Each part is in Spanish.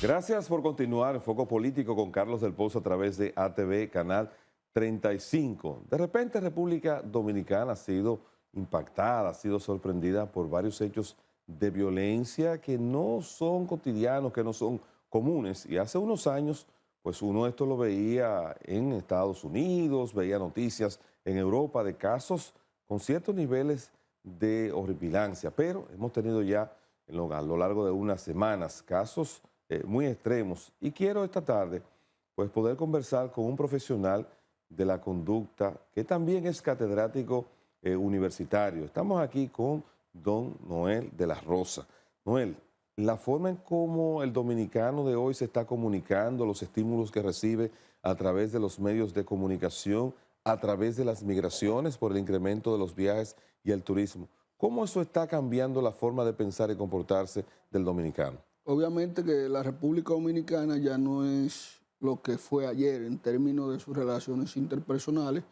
Gracias por continuar en Foco Político con Carlos del Pozo a través de ATV, Canal 35. De repente República Dominicana ha sido impactada, ha sido sorprendida por varios hechos de violencia que no son cotidianos, que no son comunes. Y hace unos años, pues uno esto lo veía en Estados Unidos, veía noticias en Europa de casos con ciertos niveles de horripilancia, pero hemos tenido ya a lo largo de unas semanas casos muy extremos. Y quiero esta tarde pues poder conversar con un profesional de la conducta que también es catedrático universitario. Estamos aquí con don Noel de la Rosa. Noel, la forma en cómo el dominicano de hoy se está comunicando, los estímulos que recibe a través de los medios de comunicación, a través de las migraciones por el incremento de los viajes y el turismo, ¿cómo eso está cambiando la forma de pensar y comportarse del dominicano? Obviamente que la República Dominicana ya no es lo que fue ayer en términos de sus relaciones interpersonales,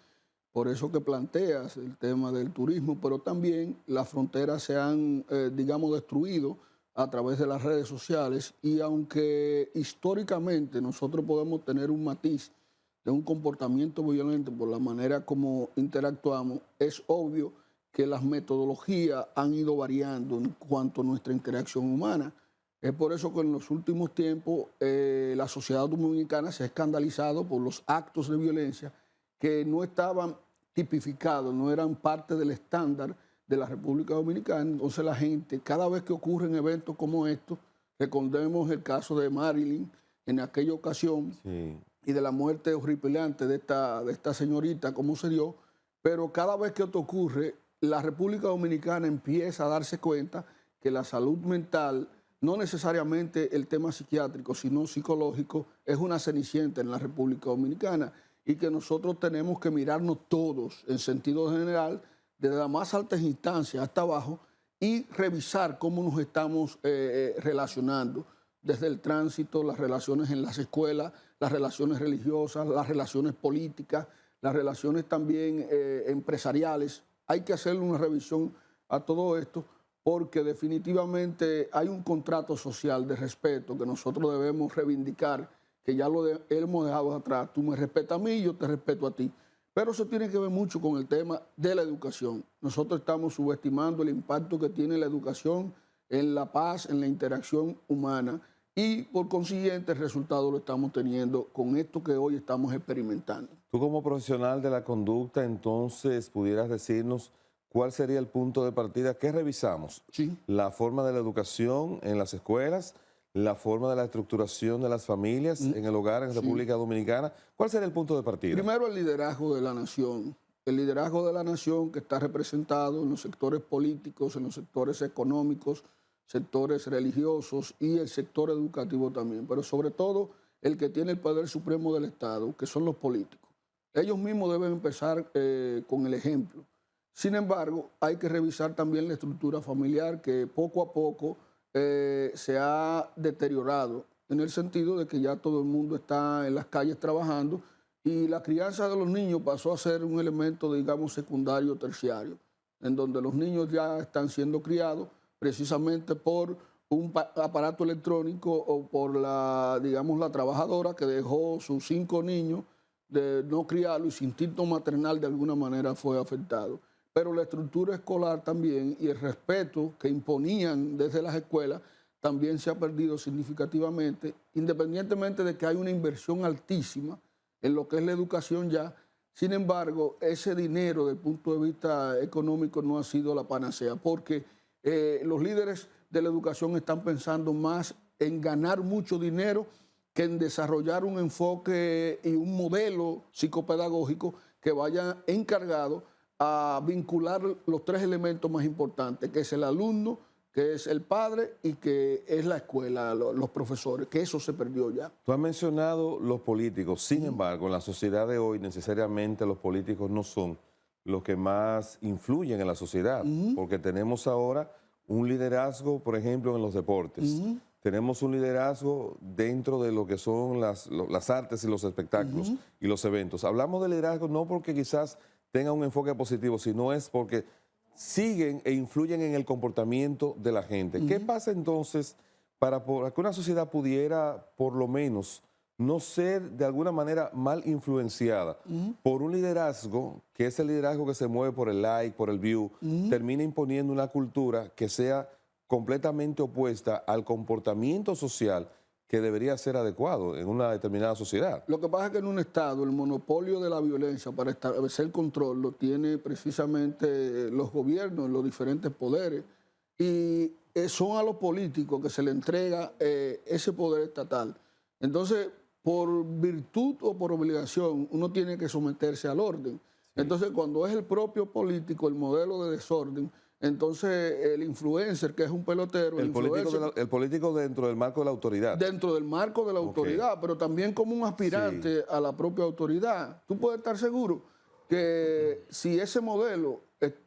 por eso que planteas el tema del turismo, pero también las fronteras se han, digamos, destruido a través de las redes sociales y aunque históricamente nosotros podemos tener un matiz de un comportamiento violento por la manera como interactuamos, es obvio que las metodologías han ido variando en cuanto a nuestra interacción humana. Es por eso que en los últimos tiempos la sociedad dominicana se ha escandalizado por los actos de violencia que no estaban tipificados, no eran parte del estándar de la República Dominicana. Entonces la gente, cada vez que ocurren eventos como estos, recordemos el caso de Marilyn en aquella ocasión Sí. y de la muerte horripilante de esta señorita, cómo se dio, pero cada vez que esto ocurre, la República Dominicana empieza a darse cuenta que la salud mental, no necesariamente el tema psiquiátrico, sino psicológico, es una cenicienta en la República Dominicana y que nosotros tenemos que mirarnos todos en sentido general, desde las más altas instancias hasta abajo, y revisar cómo nos estamos relacionando, desde el tránsito, las relaciones en las escuelas, las relaciones religiosas, las relaciones políticas, las relaciones también empresariales. Hay que hacerle una revisión a todo esto porque definitivamente hay un contrato social de respeto que nosotros debemos reivindicar, que ya hemos dejado atrás. Tú me respetas a mí, yo te respeto a ti. Pero eso tiene que ver mucho con el tema de la educación. Nosotros estamos subestimando el impacto que tiene la educación en la paz, en la interacción humana y por consiguiente el resultado lo estamos teniendo con esto que hoy estamos experimentando. Tú como profesional de la conducta, entonces, pudieras decirnos cuál sería el punto de partida. ¿Qué revisamos? Sí. La forma de la educación en las escuelas, la forma de la estructuración de las familias en el hogar en Sí. República Dominicana. ¿Cuál sería el punto de partida? Primero, el liderazgo de la nación. El liderazgo de la nación que está representado en los sectores políticos, en los sectores económicos, sectores religiosos y el sector educativo también. Pero sobre todo, el que tiene el poder supremo del Estado, que son los políticos. Ellos mismos deben empezar con el ejemplo. Sin embargo, hay que revisar también la estructura familiar que poco a poco se ha deteriorado en el sentido de que ya todo el mundo está en las calles trabajando y la crianza de los niños pasó a ser un elemento, digamos, secundario, terciario, en donde los niños ya están siendo criados precisamente por un aparato electrónico o por la, digamos, la trabajadora que dejó sus 5 niños de no criarlo y su instinto maternal de alguna manera fue afectado. Pero la estructura escolar también y el respeto que imponían desde las escuelas también se ha perdido significativamente, independientemente de que hay una inversión altísima en lo que es la educación ya. Sin embargo, ese dinero desde el punto de vista económico no ha sido la panacea, porque los líderes de la educación están pensando más en ganar mucho dinero que en desarrollar un enfoque y un modelo psicopedagógico que vaya encargado a vincular los 3 elementos más importantes, que es el alumno, que es el padre y que es la escuela, los profesores, que eso se perdió ya. Tú has mencionado los políticos, sin embargo, en la sociedad de hoy necesariamente los políticos no son los que más influyen en la sociedad, porque tenemos ahora un liderazgo, por ejemplo, en los deportes. Tenemos un liderazgo dentro de lo que son las artes y los espectáculos y los eventos. Hablamos de liderazgo no porque quizás tenga un enfoque positivo, sino es porque siguen e influyen en el comportamiento de la gente. ¿Qué pasa entonces para que una sociedad pudiera, por lo menos, no ser de alguna manera mal influenciada por un liderazgo, que es el liderazgo que se mueve por el like, por el view, termina imponiendo una cultura que sea completamente opuesta al comportamiento social que debería ser adecuado en una determinada sociedad? Lo que pasa es que en un Estado el monopolio de la violencia para establecer el control lo tiene precisamente los gobiernos, los diferentes poderes, y son a los políticos que se le entrega ese poder estatal. Entonces, por virtud o por obligación, uno tiene que someterse al orden. Entonces, cuando es el propio político el modelo de desorden, entonces el influencer, que es un pelotero... El político dentro del marco de la autoridad. Dentro del marco de la autoridad, pero también como un aspirante a la propia autoridad. Tú puedes estar seguro que si ese modelo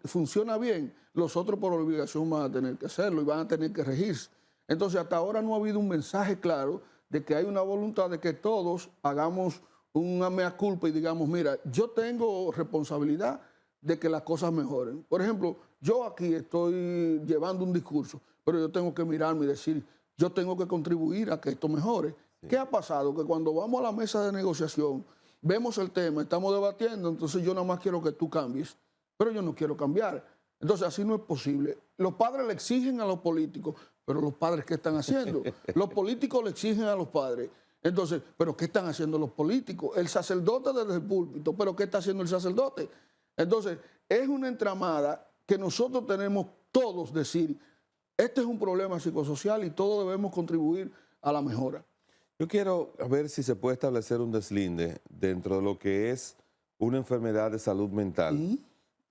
funciona bien, los otros por obligación van a tener que hacerlo y van a tener que regirse. Entonces, hasta ahora no ha habido un mensaje claro de que hay una voluntad de que todos hagamos una mea culpa y digamos, mira, yo tengo responsabilidad de que las cosas mejoren. Por ejemplo, yo aquí estoy llevando un discurso, pero yo tengo que mirarme y decir, yo tengo que contribuir a que esto mejore. Sí. ¿Qué ha pasado? Que cuando vamos a la mesa de negociación, vemos el tema, estamos debatiendo, entonces yo nada más quiero que tú cambies, pero yo no quiero cambiar. Entonces así no es posible. Los padres le exigen a los políticos, pero los padres, ¿qué están haciendo? Los políticos le exigen a los padres. Entonces, ¿pero qué están haciendo los políticos? El sacerdote desde el púlpito, ¿pero qué está haciendo el sacerdote? Entonces, es una entramada que nosotros tenemos todos decir, este es un problema psicosocial y todos debemos contribuir a la mejora. Yo quiero ver si se puede establecer un deslinde dentro de lo que es una enfermedad de salud mental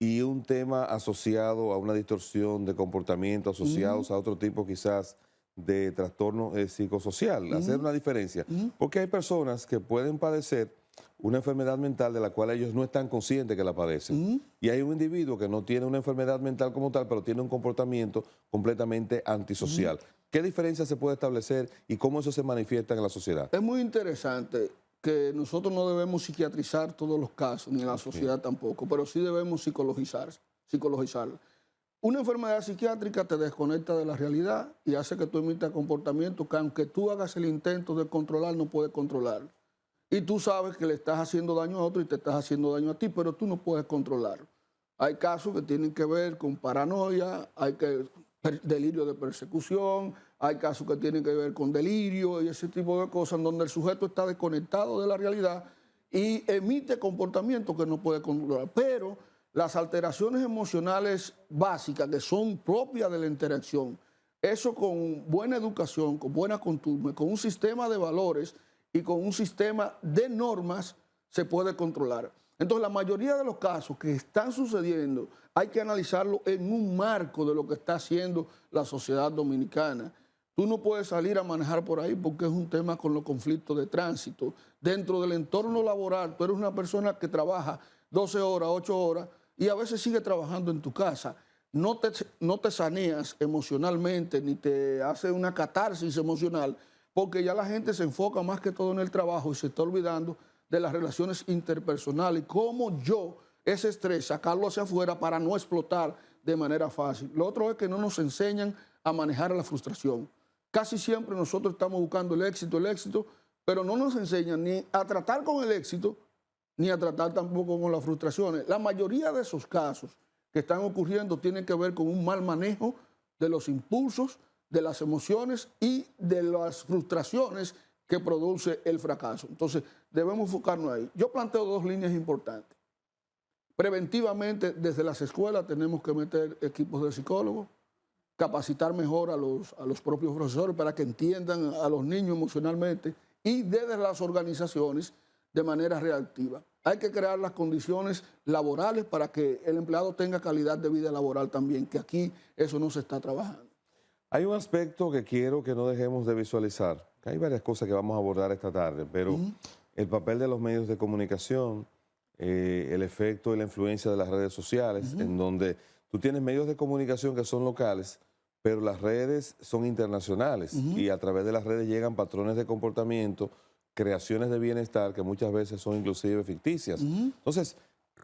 y un tema asociado a una distorsión de comportamiento, asociados a otro tipo quizás de trastorno psicosocial, hacer una diferencia. Porque hay personas que pueden padecer una enfermedad mental de la cual ellos no están conscientes que la padecen. Y hay un individuo que no tiene una enfermedad mental como tal, pero tiene un comportamiento completamente antisocial. ¿Qué diferencia se puede establecer y cómo eso se manifiesta en la sociedad? Es muy interesante que nosotros no debemos psiquiatrizar todos los casos, ni la sociedad tampoco, pero sí debemos psicologizarla. Una enfermedad psiquiátrica te desconecta de la realidad y hace que tú emitas comportamientos que aunque tú hagas el intento de controlar, no puedes controlar. Y tú sabes que le estás haciendo daño a otro y te estás haciendo daño a ti, pero tú no puedes controlarlo. Hay casos que tienen que ver con paranoia, delirio de persecución, hay casos que tienen que ver con delirio y ese tipo de cosas, en donde el sujeto está desconectado de la realidad y emite comportamientos que no puede controlar. Pero las alteraciones emocionales básicas que son propias de la interacción, eso con buena educación, con buena costumbre, con un sistema de valores y con un sistema de normas se puede controlar. Entonces, la mayoría de los casos que están sucediendo hay que analizarlo en un marco de lo que está haciendo la sociedad dominicana. Tú no puedes salir a manejar por ahí porque es un tema con los conflictos de tránsito. Dentro del entorno laboral, tú eres una persona que trabaja 12 horas, 8 horas y a veces sigue trabajando en tu casa. No te saneas emocionalmente ni te hace una catarsis emocional porque ya la gente se enfoca más que todo en el trabajo y se está olvidando de las relaciones interpersonales, cómo ese estrés, sacarlo hacia afuera para no explotar de manera fácil. Lo otro es que no nos enseñan a manejar la frustración. Casi siempre nosotros estamos buscando el éxito, pero no nos enseñan ni a tratar con el éxito, ni a tratar tampoco con las frustraciones. La mayoría de esos casos que están ocurriendo tienen que ver con un mal manejo de los impulsos, de las emociones y de las frustraciones que produce el fracaso. Entonces, debemos enfocarnos ahí. Yo planteo dos líneas importantes. Preventivamente, desde las escuelas tenemos que meter equipos de psicólogos, capacitar mejor a los propios profesores para que entiendan a los niños emocionalmente y desde las organizaciones de manera reactiva. Hay que crear las condiciones laborales para que el empleado tenga calidad de vida laboral también, que aquí eso no se está trabajando. Hay un aspecto que quiero que no dejemos de visualizar. Hay varias cosas que vamos a abordar esta tarde, pero el papel de los medios de comunicación, el efecto y la influencia de las redes sociales, en donde tú tienes medios de comunicación que son locales, pero las redes son internacionales y a través de las redes llegan patrones de comportamiento, creaciones de bienestar que muchas veces son inclusive ficticias. Entonces,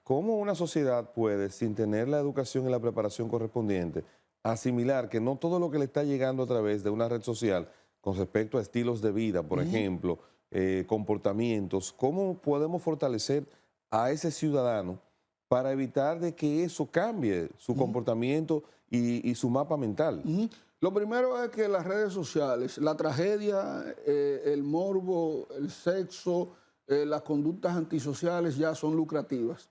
¿cómo una sociedad puede, sin tener la educación y la preparación correspondiente, asimilar que no todo lo que le está llegando a través de una red social con respecto a estilos de vida, por ejemplo, comportamientos, ¿cómo podemos fortalecer a ese ciudadano para evitar de que eso cambie su comportamiento y su mapa mental? Lo primero es que las redes sociales, la tragedia, el morbo, el sexo, las conductas antisociales ya son lucrativas.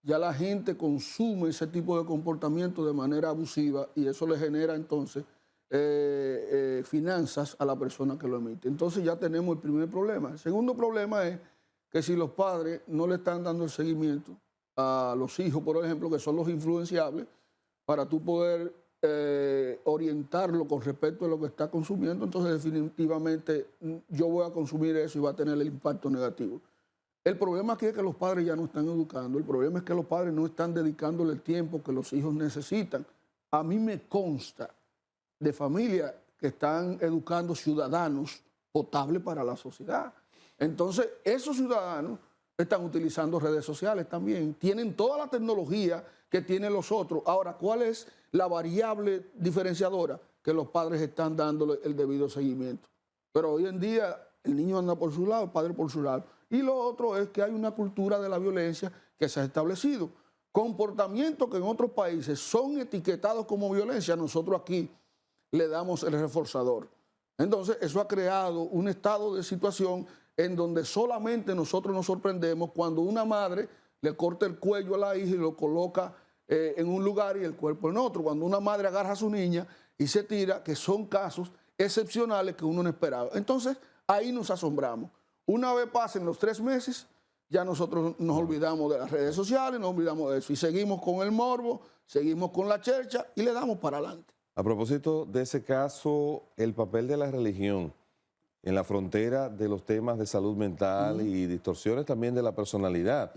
Ya la gente consume ese tipo de comportamiento de manera abusiva y eso le genera entonces finanzas a la persona que lo emite. Entonces ya tenemos el primer problema. El segundo problema es que si los padres no le están dando el seguimiento a los hijos, por ejemplo, que son los influenciables, para tú poder orientarlo con respecto a lo que está consumiendo, entonces definitivamente yo voy a consumir eso y va a tener el impacto negativo. El problema aquí es que los padres ya no están educando, el problema es que los padres no están dedicándole el tiempo que los hijos necesitan. A mí me consta de familias que están educando ciudadanos potables para la sociedad. Entonces, esos ciudadanos están utilizando redes sociales también, tienen toda la tecnología que tienen los otros. Ahora, ¿cuál es la variable diferenciadora? Que los padres están dándole el debido seguimiento. Pero hoy en día el niño anda por su lado, el padre por su lado. Y lo otro es que hay una cultura de la violencia que se ha establecido. Comportamientos que en otros países son etiquetados como violencia, nosotros aquí le damos el reforzador. Entonces, eso ha creado un estado de situación en donde solamente nosotros nos sorprendemos cuando una madre le corta el cuello a la hija y lo coloca en un lugar y el cuerpo en otro. Cuando una madre agarra a su niña y se tira, que son casos excepcionales que uno no esperaba. Entonces, ahí nos asombramos. Una vez pasen los 3 meses, ya nosotros nos olvidamos de las redes sociales, nos olvidamos de eso y seguimos con el morbo, seguimos con la chercha y le damos para adelante. A propósito de ese caso, el papel de la religión en la frontera de los temas de salud mental y distorsiones también de la personalidad.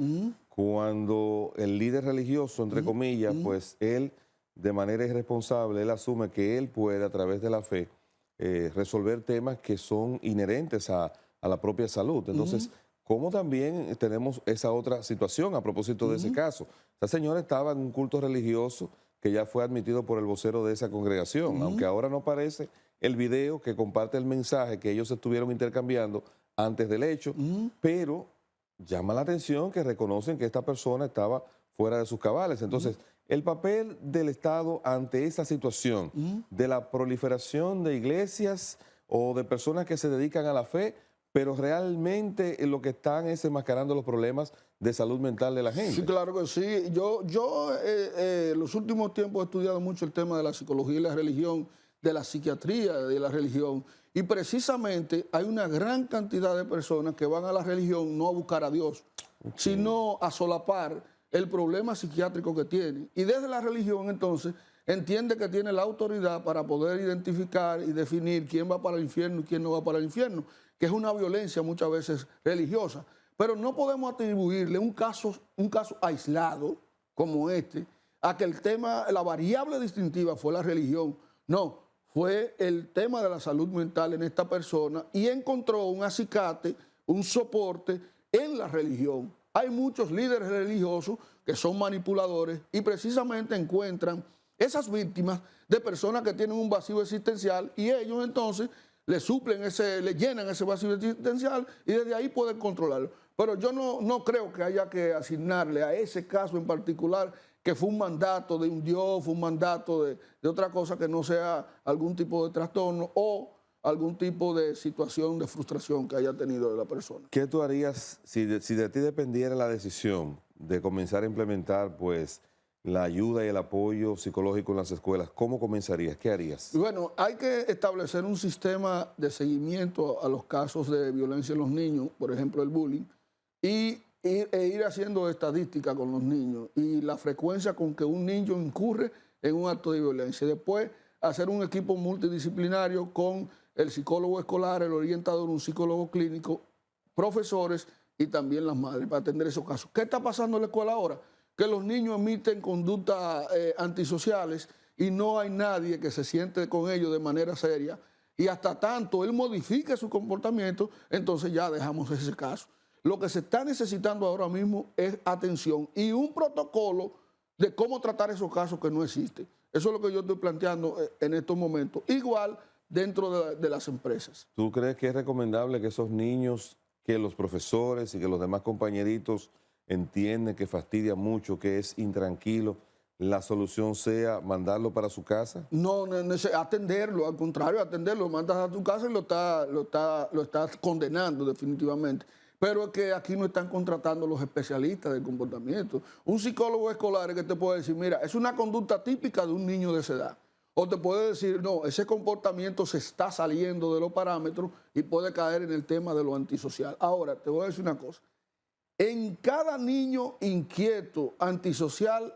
Cuando el líder religioso, entre comillas, pues él de manera irresponsable, él asume que él puede a través de la fe resolver temas que son inherentes a la propia salud. Entonces, ¿cómo también tenemos esa otra situación a propósito de ese caso? Esa señora estaba en un culto religioso que ya fue admitido por el vocero de esa congregación, aunque ahora no aparece el video que comparte el mensaje que ellos estuvieron intercambiando antes del hecho, pero llama la atención que reconocen que esta persona estaba fuera de sus cabales. Entonces, el papel del Estado ante esa situación de la proliferación de iglesias o de personas que se dedican a la fe, pero realmente lo que están es enmascarando los problemas de salud mental de la gente. Sí, claro que sí. Yo en los últimos tiempos he estudiado mucho el tema de la psicología y la religión, de la psiquiatría de la religión, y precisamente hay una gran cantidad de personas que van a la religión no a buscar a Dios, sino a solapar el problema psiquiátrico que tienen. Y desde la religión, entonces, entiende que tiene la autoridad para poder identificar y definir quién va para el infierno y quién no va para el infierno, que es una violencia muchas veces religiosa. Pero no podemos atribuirle un caso aislado como este a que el tema, la variable distintiva fue la religión. No, fue el tema de la salud mental en esta persona y encontró un acicate, un soporte en la religión. Hay muchos líderes religiosos que son manipuladores y precisamente encuentran esas víctimas de personas que tienen un vacío existencial y ellos entonces le suplen le llenan ese vacío existencial y desde ahí pueden controlarlo. Pero yo no creo que haya que asignarle a ese caso en particular que fue un mandato de un Dios, fue un mandato de otra cosa que no sea algún tipo de trastorno o algún tipo de situación de frustración que haya tenido la persona. ¿Qué tú harías si de ti dependiera la decisión de comenzar a implementar pues la ayuda y el apoyo psicológico en las escuelas? ¿Cómo comenzarías? ¿Qué harías? Bueno, hay que establecer un sistema de seguimiento a los casos de violencia en los niños, por ejemplo el bullying, e ir haciendo estadística con los niños y la frecuencia con que un niño incurre en un acto de violencia. Después, hacer un equipo multidisciplinario con el psicólogo escolar, el orientador, un psicólogo clínico, profesores y también las madres para atender esos casos. ¿Qué está pasando en la escuela ahora? Que los niños emiten conductas antisociales y no hay nadie que se siente con ellos de manera seria y hasta tanto él modifique su comportamiento, entonces ya dejamos ese caso. Lo que se está necesitando ahora mismo es atención y un protocolo de cómo tratar esos casos que no existen. Eso es lo que yo estoy planteando en estos momentos. Igual dentro de las empresas. ¿Tú crees que es recomendable que esos niños, que los profesores y que los demás compañeritos entienden que fastidia mucho, que es intranquilo, la solución sea mandarlo para su casa? No, atenderlo, al contrario, atenderlo, lo mandas a tu casa y lo estás condenando definitivamente. Pero es que aquí no están contratando los especialistas del comportamiento. Un psicólogo escolar es que te puede decir, mira, es una conducta típica de un niño de esa edad. O te puede decir, no, ese comportamiento se está saliendo de los parámetros y puede caer en el tema de lo antisocial. Ahora, te voy a decir una cosa. En cada niño inquieto, antisocial,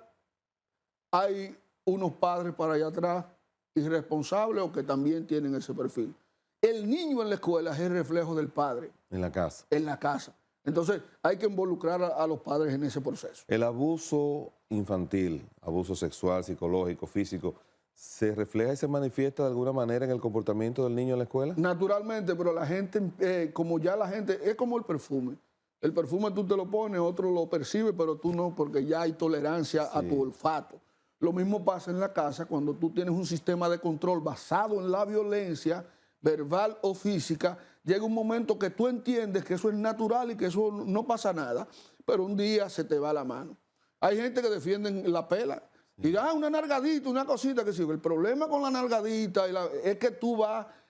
hay unos padres para allá atrás irresponsables o que también tienen ese perfil. El niño en la escuela es el reflejo del padre. En la casa. En la casa. Entonces hay que involucrar a los padres en ese proceso. El abuso infantil, abuso sexual, psicológico, físico, ¿se refleja y se manifiesta de alguna manera en el comportamiento del niño en la escuela? Naturalmente, pero la gente, como ya la gente, es como el perfume. El perfume tú te lo pones, otro lo percibe, pero tú no, porque ya hay tolerancia a tu olfato. Lo mismo pasa en la casa cuando tú tienes un sistema de control basado en la violencia verbal o física. Llega un momento que tú entiendes que eso es natural y que eso no pasa nada, pero un día se te va la mano. Hay gente que defienden la pela y una nalgadita, una cosita que sirve. El problema con la nalgadita es que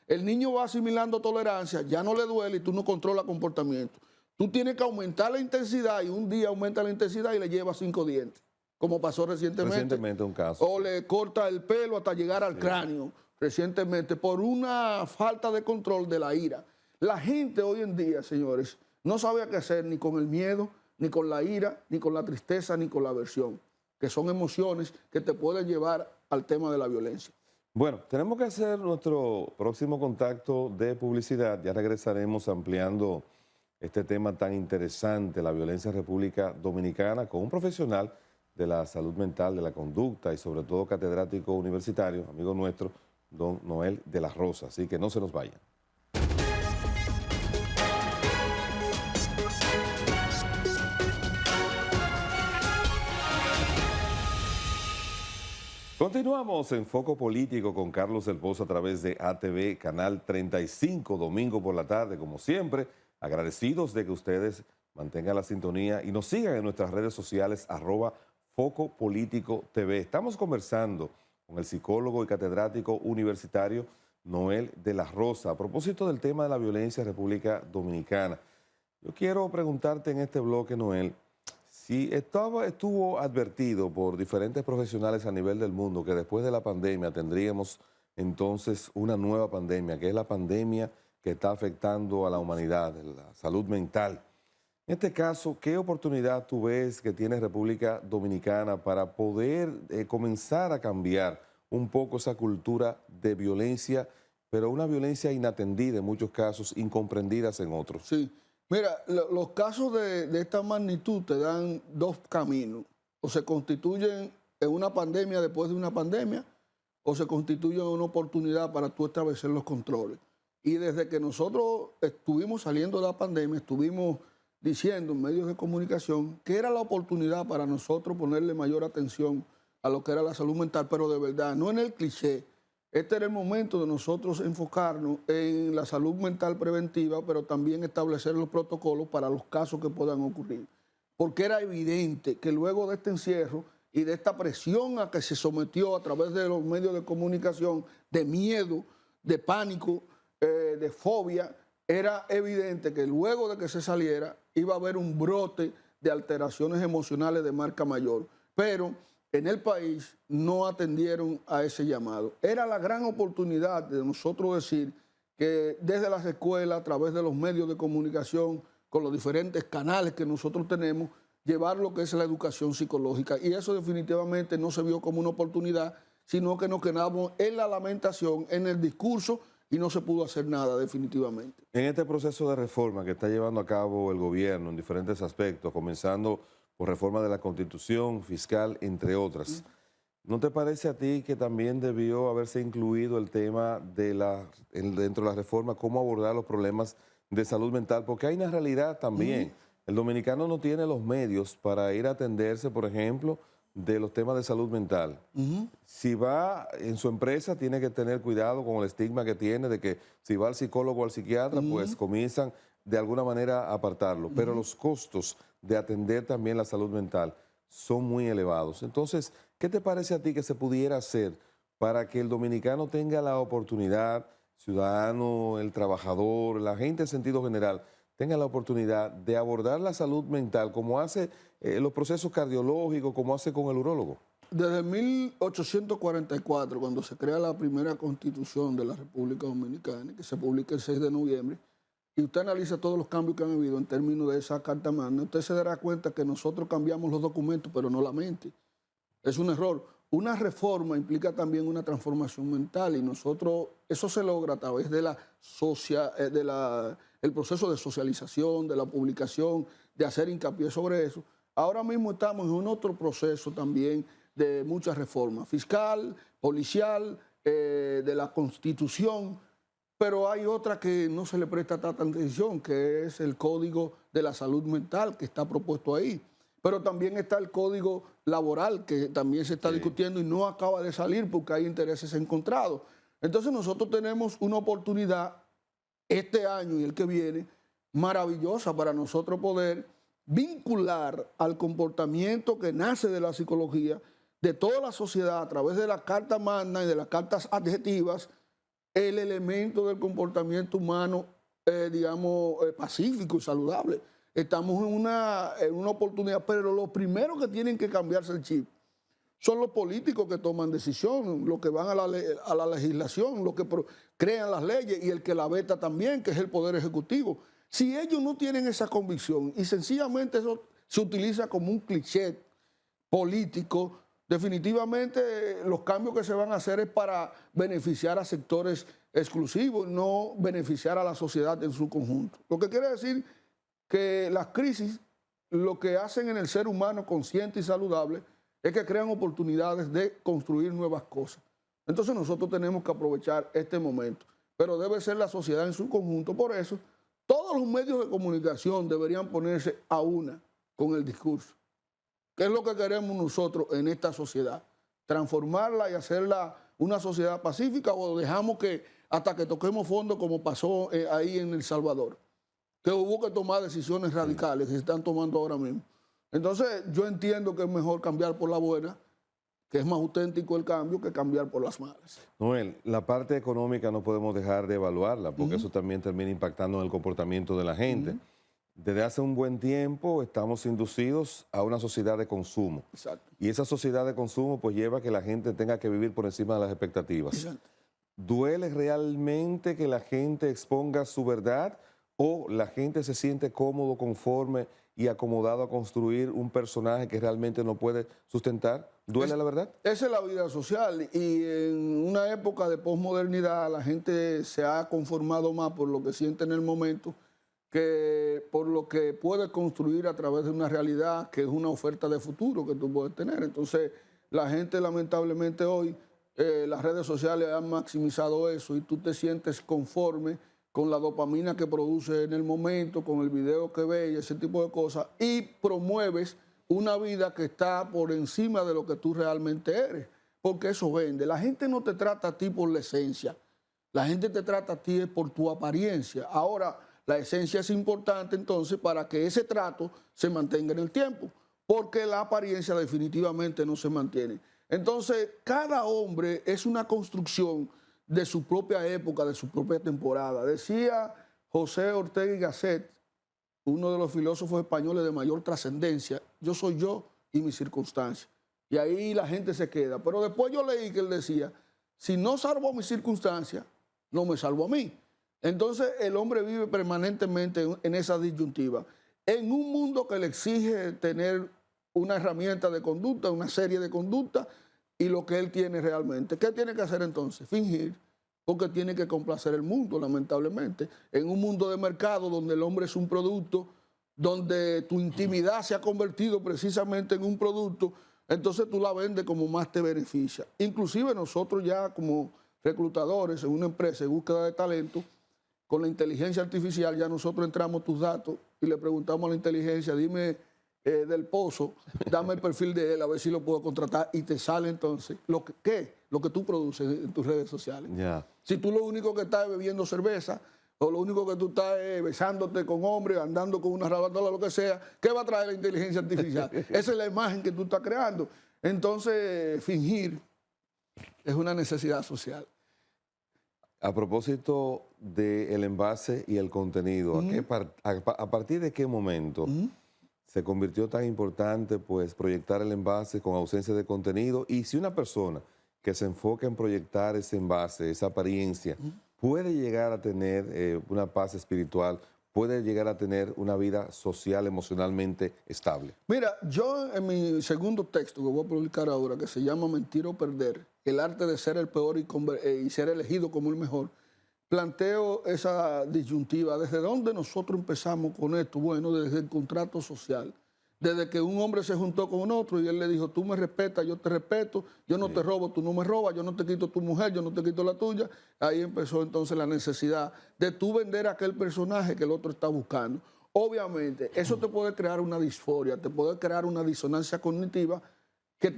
el niño va asimilando tolerancia, ya no le duele y tú no controlas comportamiento. Tú tienes que aumentar la intensidad y un día aumenta la intensidad y le lleva 5 dientes, como pasó recientemente. Recientemente un caso. O le corta el pelo hasta llegar al cráneo, recientemente, por una falta de control de la ira. La gente hoy en día, señores, no sabe qué hacer ni con el miedo, ni con la ira, ni con la tristeza, ni con la aversión, que son emociones que te pueden llevar al tema de la violencia. Bueno, tenemos que hacer nuestro próximo contacto de publicidad. Ya regresaremos ampliando este tema tan interesante, la violencia en República Dominicana, con un profesional de la salud mental, de la conducta y sobre todo catedrático universitario, amigo nuestro, don Noel de la Rosa. Así que no se nos vayan. Continuamos en Foco Político con Carlos del Pozo a través de ATV, Canal 35, domingo por la tarde, como siempre. Agradecidos de que ustedes mantengan la sintonía y nos sigan en nuestras redes sociales, @Foco Político TV. Estamos conversando con el psicólogo y catedrático universitario Noel de la Rosa a propósito del tema de la violencia en República Dominicana. Yo quiero preguntarte en este bloque, Noel, si estuvo advertido por diferentes profesionales a nivel del mundo que después de la pandemia tendríamos entonces una nueva pandemia, que es la pandemia que está afectando a la humanidad, la salud mental. En este caso, ¿qué oportunidad tú ves que tiene República Dominicana para poder comenzar a cambiar un poco esa cultura de violencia, pero una violencia inatendida en muchos casos, incomprendidas en otros? Sí. Mira, los casos de esta magnitud te dan dos caminos. O se constituyen en una pandemia después de una pandemia, o se constituyen en una oportunidad para tú establecer los controles. Y desde que nosotros estuvimos saliendo de la pandemia, estuvimos diciendo en medios de comunicación que era la oportunidad para nosotros ponerle mayor atención a lo que era la salud mental, pero de verdad, no en el cliché. Este era el momento de nosotros enfocarnos en la salud mental preventiva, pero también establecer los protocolos para los casos que puedan ocurrir. Porque era evidente que luego de este encierro y de esta presión a que se sometió a través de los medios de comunicación, de miedo, de pánico, de fobia, era evidente que luego de que se saliera iba a haber un brote de alteraciones emocionales de marca mayor. Pero en el país no atendieron a ese llamado. Era la gran oportunidad de nosotros decir que desde las escuelas, a través de los medios de comunicación, con los diferentes canales que nosotros tenemos, llevar lo que es la educación psicológica. Y eso definitivamente no se vio como una oportunidad, sino que nos quedamos en la lamentación, en el discurso, y no se pudo hacer nada definitivamente. En este proceso de reforma que está llevando a cabo el gobierno en diferentes aspectos, comenzando por reforma de la Constitución, fiscal, entre otras, ¿no te parece a ti que también debió haberse incluido el tema dentro de la reforma, cómo abordar los problemas de salud mental? Porque hay una realidad también. El dominicano no tiene los medios para ir a atenderse, por ejemplo, de los temas de salud mental. Si va en su empresa, tiene que tener cuidado con el estigma que tiene de que si va al psicólogo o al psiquiatra, pues comienzan de alguna manera a apartarlo. Pero los costos de atender también la salud mental son muy elevados. Entonces, ¿qué te parece a ti que se pudiera hacer para que el dominicano tenga la oportunidad, ciudadano, el trabajador, la gente en sentido general, tenga la oportunidad de abordar la salud mental como hace los procesos cardiológicos, como hace con el urólogo? Desde 1844, cuando se crea la primera constitución de la República Dominicana, que se publica el 6 de noviembre, y usted analiza todos los cambios que han habido en términos de esa Carta Magna, usted se dará cuenta que nosotros cambiamos los documentos, pero no la mente. Es un error. Una reforma implica también una transformación mental y nosotros, eso se logra a través de el proceso de socialización, de la publicación, de hacer hincapié sobre eso. Ahora mismo estamos en otro proceso también de muchas reformas, fiscal, policial, de la Constitución, pero hay otra que no se le presta tanta atención, que es el Código de la Salud Mental que está propuesto ahí. Pero también está el Código Laboral, que también se está discutiendo y no acaba de salir porque hay intereses encontrados. Entonces nosotros tenemos una oportunidad este año y el que viene maravillosa para nosotros poder vincular al comportamiento que nace de la psicología de toda la sociedad a través de la Carta Magna y de las cartas adjetivas, el elemento del comportamiento humano, digamos, pacífico y saludable. Estamos en una oportunidad, pero lo primero que tienen que cambiarse el chip son los políticos que toman decisión, los que van a la legislación, los que crean las leyes y el que la veta también, que es el Poder Ejecutivo. Si ellos no tienen esa convicción y sencillamente eso se utiliza como un cliché político, definitivamente los cambios que se van a hacer es para beneficiar a sectores exclusivos, no beneficiar a la sociedad en su conjunto. Lo que quiere decir que las crisis lo que hacen en el ser humano consciente y saludable es que crean oportunidades de construir nuevas cosas. Entonces nosotros tenemos que aprovechar este momento, pero debe ser la sociedad en su conjunto. Por eso, todos los medios de comunicación deberían ponerse a una con el discurso. ¿Qué es lo que queremos nosotros en esta sociedad? ¿Transformarla y hacerla una sociedad pacífica o dejamos que hasta que toquemos fondo como pasó ahí en El Salvador? Que hubo que tomar decisiones radicales que se están tomando ahora mismo. Entonces yo entiendo que es mejor cambiar por la buena, que es más auténtico el cambio que cambiar por las malas. Noel, la parte económica no podemos dejar de evaluarla porque eso también termina impactando en el comportamiento de la gente. Desde hace un buen tiempo estamos inducidos a una sociedad de consumo. Exacto. Y esa sociedad de consumo pues lleva a que la gente tenga que vivir por encima de las expectativas. Exacto. ¿Duele realmente que la gente exponga su verdad o la gente se siente cómodo, conforme y acomodado a construir un personaje que realmente no puede sustentar? ¿Duele la verdad? Esa es la vida social y en una época de posmodernidad la gente se ha conformado más por lo que siente en el momento que por lo que puede construir a través de una realidad que es una oferta de futuro que tú puedes tener. Entonces la gente lamentablemente hoy, las redes sociales han maximizado eso y tú te sientes conforme con la dopamina que produce en el momento, con el video que ves y ese tipo de cosas, y promueves una vida que está por encima de lo que tú realmente eres, porque eso vende. La gente no te trata a ti por la esencia, la gente te trata a ti por tu apariencia. Ahora, la esencia es importante entonces para que ese trato se mantenga en el tiempo, porque la apariencia definitivamente no se mantiene. Entonces, cada hombre es una construcción de su propia época, de su propia temporada. Decía José Ortega y Gasset, uno de los filósofos españoles de mayor trascendencia, yo soy yo y mis circunstancias. Y ahí la gente se queda. Pero después yo leí que él decía, si no salvo a mis circunstancias, no me salvo a mí. Entonces el hombre vive permanentemente en esa disyuntiva. En un mundo que le exige tener una herramienta de conducta, una serie de conductas, y lo que él tiene realmente. ¿Qué tiene que hacer entonces? Fingir, porque tiene que complacer el mundo, lamentablemente. En un mundo de mercado donde el hombre es un producto, donde tu intimidad se ha convertido precisamente en un producto, entonces tú la vendes como más te beneficia. Inclusive nosotros ya como reclutadores en una empresa en búsqueda de talento, con la inteligencia artificial ya nosotros entramos tus datos y le preguntamos a la inteligencia, dime del Pozo, dame el perfil de él, a ver si lo puedo contratar, y te sale entonces lo que tú produces en tus redes sociales. Ya. Si tú lo único que estás es bebiendo cerveza, o lo único que tú estás es besándote con hombres, andando con una rabandola, lo que sea, ¿qué va a traer la inteligencia artificial? Esa es la imagen que tú estás creando. Entonces, fingir es una necesidad social. A propósito del envase y el contenido, ¿a partir de qué momento se convirtió tan importante pues proyectar el envase con ausencia de contenido? Y si una persona que se enfoca en proyectar ese envase, esa apariencia, puede llegar a tener una paz espiritual, puede llegar a tener una vida social, emocionalmente estable. Mira, yo en mi segundo texto que voy a publicar ahora, que se llama Mentir o Perder, el arte de ser el peor y ser elegido como el mejor, planteo esa disyuntiva. ¿Desde dónde nosotros empezamos con esto? Bueno, desde el contrato social. Desde que un hombre se juntó con otro y él le dijo, tú me respetas, yo te respeto, yo no te robo, tú no me robas, yo no te quito tu mujer, yo no te quito la tuya. Ahí empezó entonces la necesidad de tú vender a aquel personaje que el otro está buscando. Obviamente, eso te puede crear una disforia, te puede crear una disonancia cognitiva que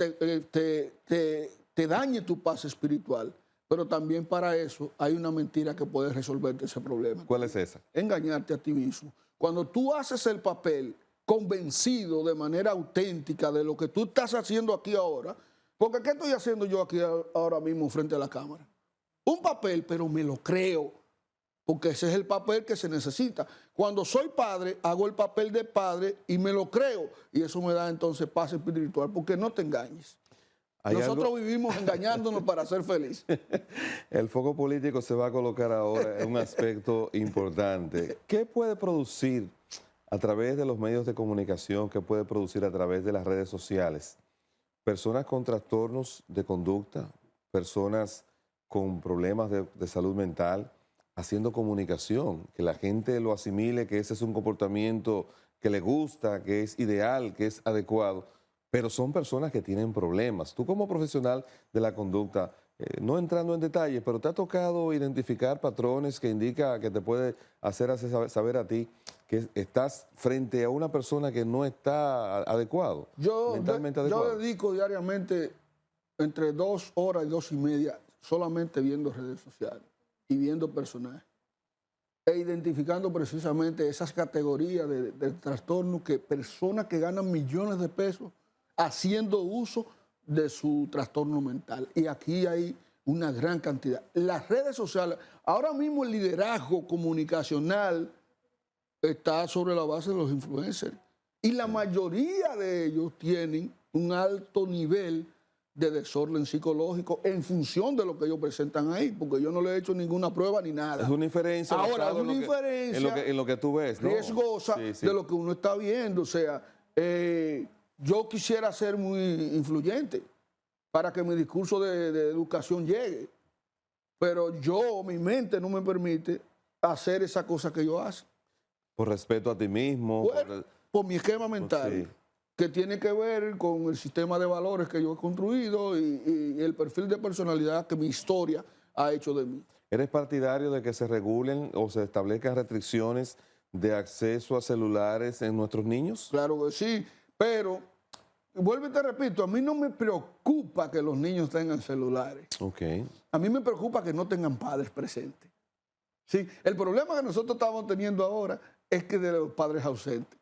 te dañe tu paz espiritual. Pero también para eso hay una mentira que puede resolverte ese problema. ¿Cuál es esa? Engañarte a ti mismo. Cuando tú haces el papel convencido de manera auténtica de lo que tú estás haciendo aquí ahora, porque ¿qué estoy haciendo yo aquí ahora mismo frente a la cámara? Un papel, pero me lo creo, porque ese es el papel que se necesita. Cuando soy padre, hago el papel de padre y me lo creo, y eso me da entonces paz espiritual, porque no te engañes. Nosotros vivimos engañándonos para ser felices. El foco político se va a colocar ahora en un aspecto importante. ¿Qué puede producir a través de los medios de comunicación, qué puede producir a través de las redes sociales? Personas con trastornos de conducta, personas con problemas de salud mental, haciendo comunicación, que la gente lo asimile, que ese es un comportamiento que le gusta, que es ideal, que es adecuado, pero son personas que tienen problemas. Tú como profesional de la conducta, no entrando en detalles, pero te ha tocado identificar patrones que indica que te puede hacer saber a ti que estás frente a una persona que no está mentalmente adecuado. Yo dedico diariamente entre 2 horas y 2 y media solamente viendo redes sociales y viendo personajes e identificando precisamente esas categorías de trastornos, que personas que ganan millones de pesos haciendo uso de su trastorno mental. Y aquí hay una gran cantidad. Las redes sociales, ahora mismo el liderazgo comunicacional está sobre la base de los influencers. Y la mayoría de ellos tienen un alto nivel de desorden psicológico en función de lo que ellos presentan ahí, porque yo no le he hecho ninguna prueba ni nada. Es una inferencia. Ahora, es una inferencia en lo que tú ves, ¿no? Riesgosa de lo que uno está viendo. O sea, yo quisiera ser muy influyente para que mi discurso de educación llegue, pero mi mente no me permite hacer esa cosa que yo hago. Por respeto a ti mismo. Bueno, por mi esquema mental, que tiene que ver con el sistema de valores que yo he construido y el perfil de personalidad que mi historia ha hecho de mí. ¿Eres partidario de que se regulen o se establezcan restricciones de acceso a celulares en nuestros niños? Claro que sí, pero vuelvo y te repito, a mí no me preocupa que los niños tengan celulares. Okay. A mí me preocupa que no tengan padres presentes. ¿Sí? El problema que nosotros estamos teniendo ahora es que de los padres ausentes.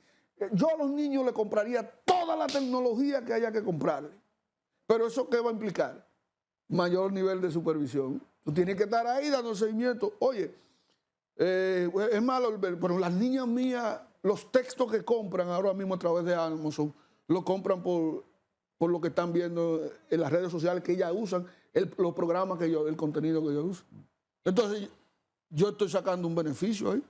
Yo a los niños les compraría toda la tecnología que haya que comprarle. Pero ¿eso qué va a implicar? Mayor nivel de supervisión. Tú tienes que estar ahí dando seguimiento. Oye, es malo, pero las niñas mías, los textos que compran ahora mismo a través de Amazon, lo compran por lo que están viendo en las redes sociales que ellas usan, los programas el contenido que ellos usan. Entonces, yo estoy sacando un beneficio ahí.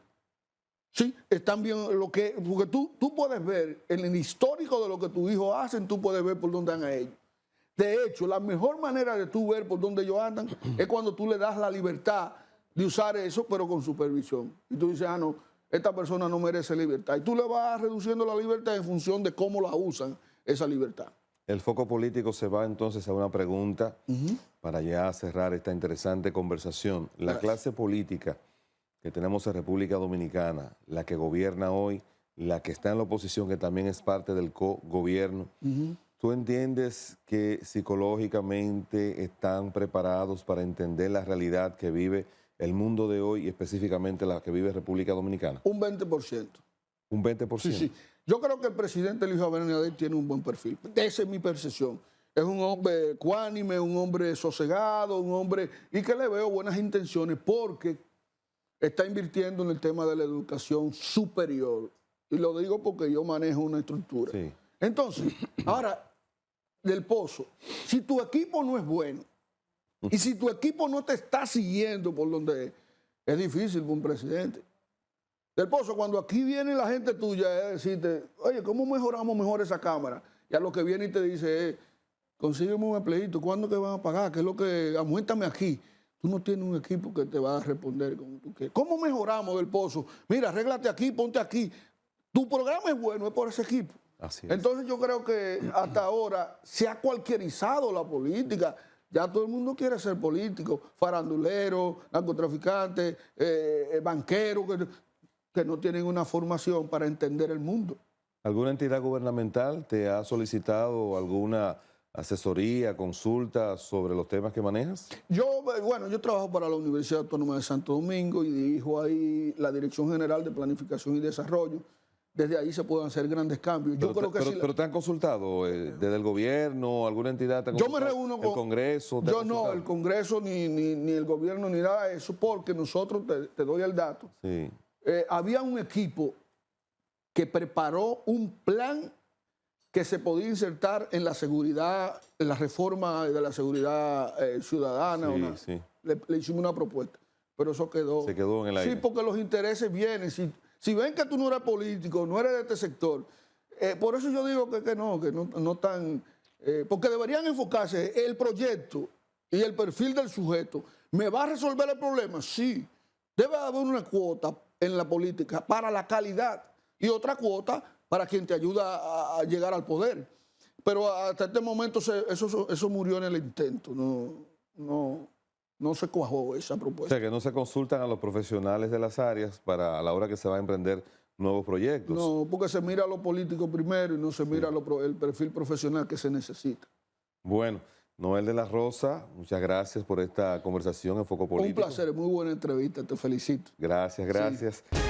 Sí, están viendo porque tú puedes ver en el histórico de lo que tus hijos hacen, tú puedes ver por dónde andan ellos. De hecho, la mejor manera de tú ver por dónde ellos andan es cuando tú le das la libertad de usar eso, pero con supervisión. Y tú dices, no, esta persona no merece libertad. Y tú le vas reduciendo la libertad en función de cómo la usan esa libertad. El foco político se va entonces a una pregunta para ya cerrar esta interesante conversación. La clase política que tenemos en República Dominicana, la que gobierna hoy, la que está en la oposición, que también es parte del co-gobierno. ¿Tú entiendes que psicológicamente están preparados para entender la realidad que vive el mundo de hoy y específicamente la que vive República Dominicana? Un 20%. ¿Un 20%? Sí, sí. Yo creo que el presidente Luis Abinader tiene un buen perfil. Esa es mi percepción. Es un hombre ecuánime, un hombre sosegado, un hombre... Y que le veo buenas intenciones porque está invirtiendo en el tema de la educación superior. Y lo digo porque yo manejo una estructura. Sí. Entonces, ahora, Del Pozo, si tu equipo no es bueno y si tu equipo no te está siguiendo por donde es difícil para un presidente. Del Pozo, cuando aquí viene la gente tuya es decirte, oye, ¿cómo mejoramos mejor esa cámara? Y a lo que viene y te dice, consígueme un empleito, ¿cuándo que van a pagar? ¿Qué es lo que? Auméntame aquí. Tú no tienes un equipo que te va a responder como tú quieres. ¿Cómo mejoramos, Del Pozo? Mira, arréglate aquí, ponte aquí. Tu programa es bueno, es por ese equipo. Así es. Entonces yo creo que hasta ahora se ha cualquierizado la política. Ya todo el mundo quiere ser político, farandulero, narcotraficante, banquero, que no tienen una formación para entender el mundo. ¿Alguna entidad gubernamental te ha solicitado alguna asesoría, consulta sobre los temas que manejas? Yo trabajo para la Universidad Autónoma de Santo Domingo y dirijo ahí la Dirección General de Planificación y Desarrollo. Desde ahí se pueden hacer grandes cambios. Pero ¿te han consultado desde el gobierno, alguna entidad? ¿Te han yo me reúno con... ¿El Congreso? Yo no, el Congreso ni el gobierno ni nada de eso, porque nosotros, te doy el dato, Sí. Había un equipo que preparó un plan que se podía insertar en la seguridad, en la reforma de la seguridad ciudadana. Sí, sí. Le hicimos una propuesta, pero eso quedó... Se quedó en el aire. Sí, porque los intereses vienen. Si ven que tú no eres político, no eres de este sector, por eso yo digo que no tan... porque deberían enfocarse el proyecto y el perfil del sujeto. ¿Me va a resolver el problema? Sí. Debe haber una cuota en la política para la calidad y otra cuota para quien te ayuda a llegar al poder. Pero hasta este momento eso murió en el intento. No se cuajó esa propuesta. O sea, que no se consultan a los profesionales de las áreas a la hora que se va a emprender nuevos proyectos. No, porque se mira a lo político primero y no se mira el perfil profesional que se necesita. Bueno, Noel de la Rosa, muchas gracias por esta conversación en Foco Político. Un placer, muy buena entrevista, te felicito. Gracias, gracias. Sí.